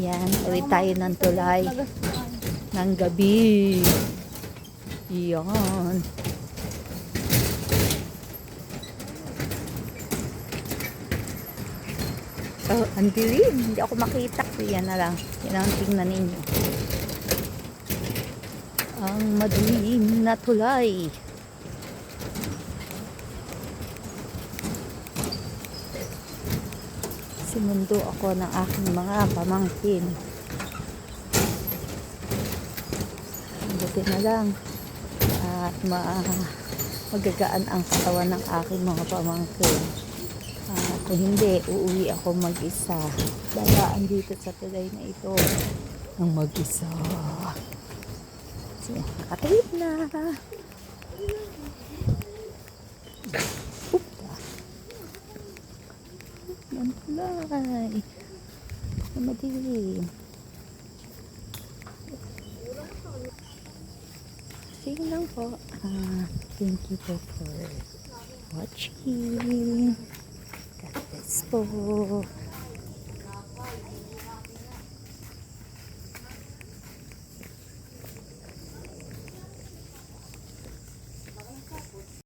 Yan, tawid tayo ng tulay ng gabi. Yan. Oh, ang dilim. Hindi ako makita. Yan na lang. Yan ang tingnan ninyo. Ang madilim na tulay. Simundo ako ng aking mga pamangkin. Buti na lang at magagaan ang katawan ng aking mga pamangkin. Kung hindi, uuwi ako mag-isa. Dadaan dito sa tulay na ito ng mag-isa. So, nakatawid na. Ang tulay. Ang madilim. Sige lang po. Thank you po for watching. God bless po.